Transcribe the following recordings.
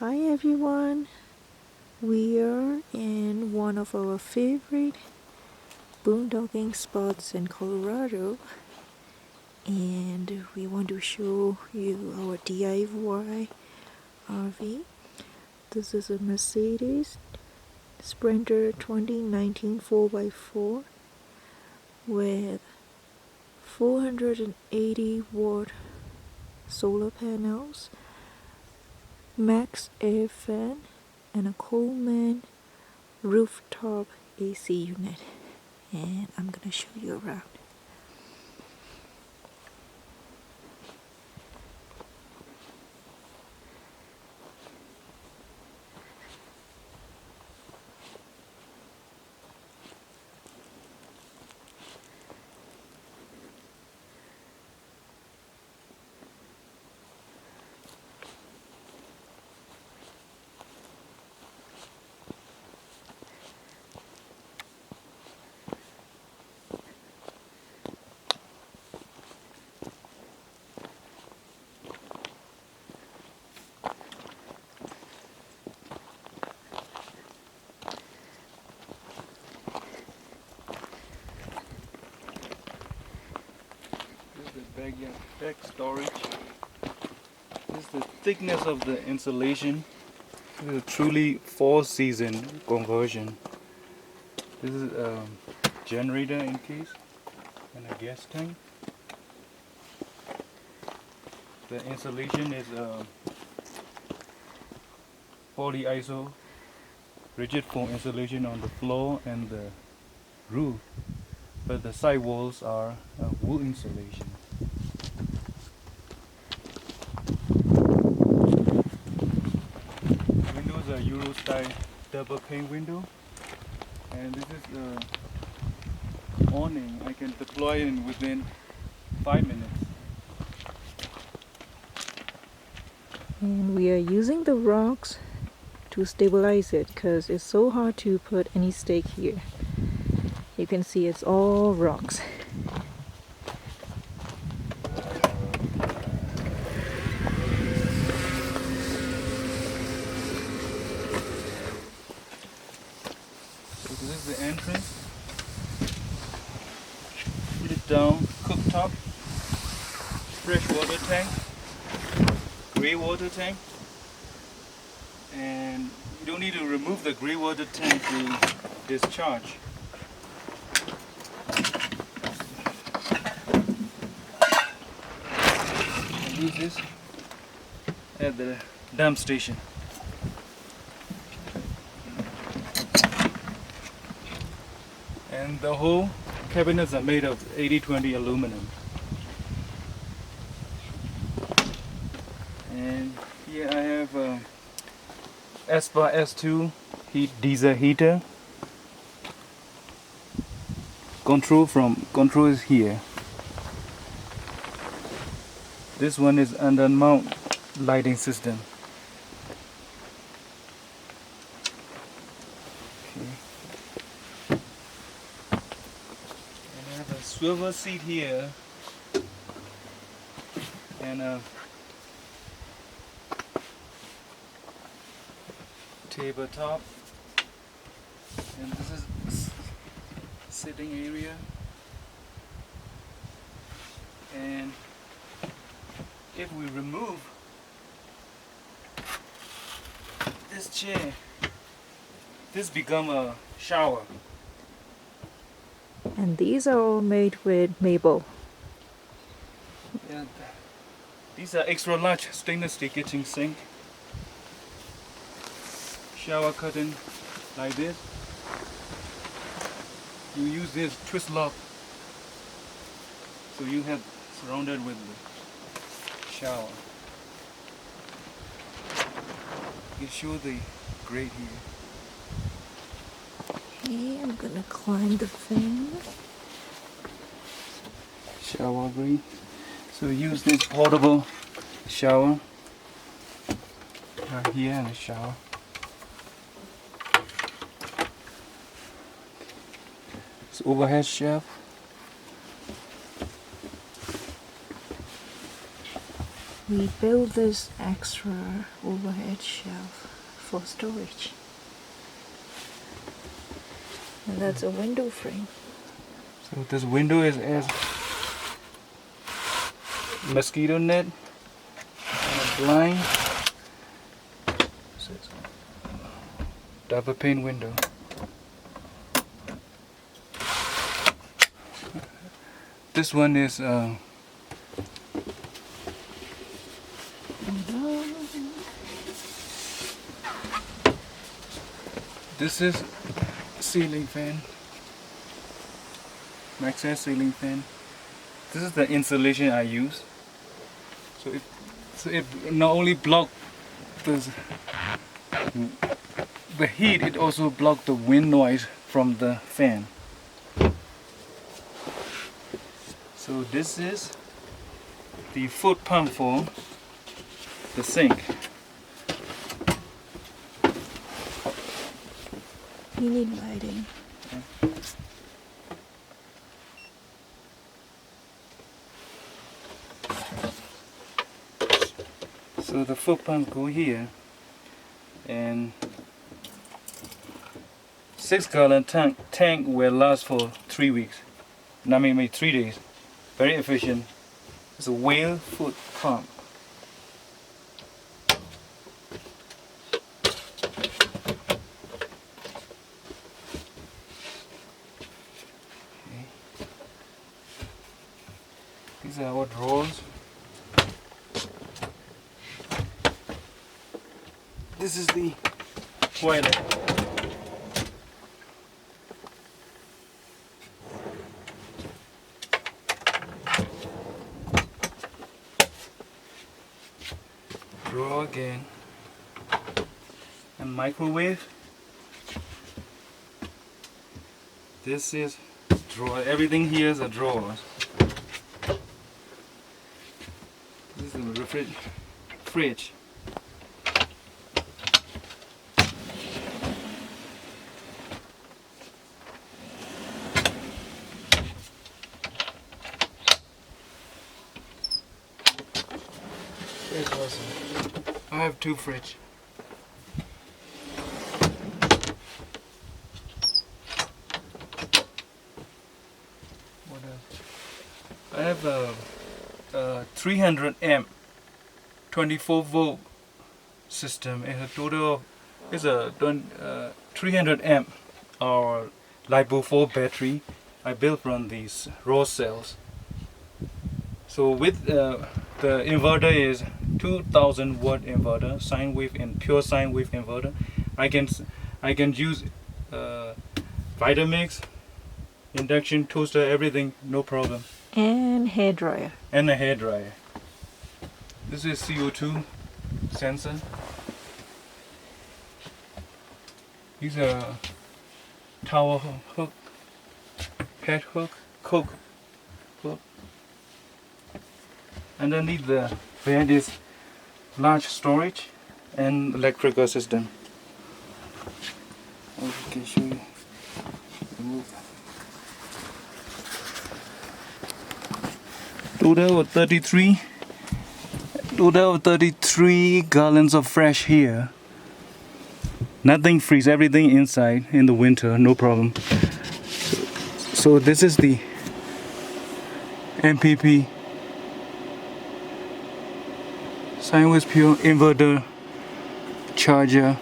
Hi everyone, we are in one of our favorite boondocking spots in Colorado, and we want to show you our DIY RV. This is a Mercedes Sprinter 2019 4x4 with 480 watt solar panels, max air fan, and a Coleman rooftop AC unit. And I'm gonna show you around. Backyard back storage. This is the thickness of the insulation. This is a truly four-season conversion. This is a generator in case and a gas tank. The insulation is polyiso rigid foam insulation on the floor and the roof, but the side walls are wool insulation. Windows are Euro style double pane window, and this is the awning. I can deploy it within 5 minutes. And we are using the rocks to stabilize it because it's so hard to put any stake here. You can see it's all rocks. So this is the entrance. Sit down, cooktop, fresh water tank, grey water tank, and you don't need to remove the grey water tank to discharge. And use this at the dump station. And the whole cabinets are made of 80-20 aluminum. And here I have a Espa S2 diesel heater. Control is here. This one is under mount lighting system. Okay. And I have a swivel seat here and a tabletop, and this is sitting area. And if we remove this chair, this become a shower. And these are all made with maple. And these are extra large stainless steel kitchen sink. Shower curtain like this. You use this twist lock, so you have surrounded with the shower. You show the grate here. Okay, I'm gonna climb the fan. Shower grate. So use this portable shower right here in the shower. It's overhead shelf. we built this extra overhead shelf for storage. And that's a window frame. So this window is as mosquito net and a blind. So it's double pane window. This one is this is ceiling fan, Maxxis ceiling fan. This is the insulation I use. So it not only block the heat, it also block the wind noise from the fan. So this is the foot pump for the sink. You need lighting. So the foot pump go here, and 6-gallon tank will last for 3 weeks. I mean maybe 3 days. Very efficient. It's a whale foot pump. Okay. These are our drawers. This is the toilet. Drawer again. And microwave. This is drawer. Everything here is a drawer. This is the fridge. I have 2 fridge. What else? I have a 300 amp 24 volt system. It's a total of 300 amp or LiPo 4 battery. I built from these raw cells. So with the inverter is 2000 watt inverter, sine wave and pure sine wave inverter. I can use Vitamix, induction toaster, everything, no problem. And hair dryer. And a hair dryer. This is CO2 sensor. These are towel hook, head hook, hook. Underneath the bed is large storage and electrical system. I can show you. Total of 33 gallons of fresh here. Nothing freeze, everything inside in the winter, no problem. So this is the MPP sine wave pure inverter charger.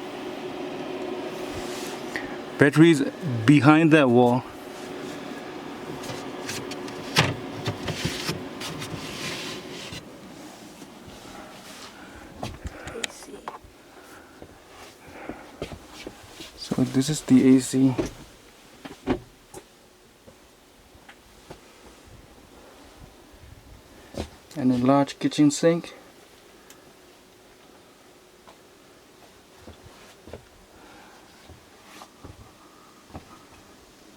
Batteries behind that wall. So this is the AC. And a large kitchen sink.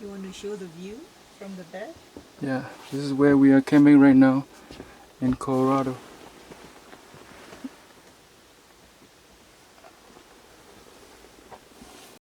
You want to show the view from the bed? Yeah, this is where we are camping right now in Colorado.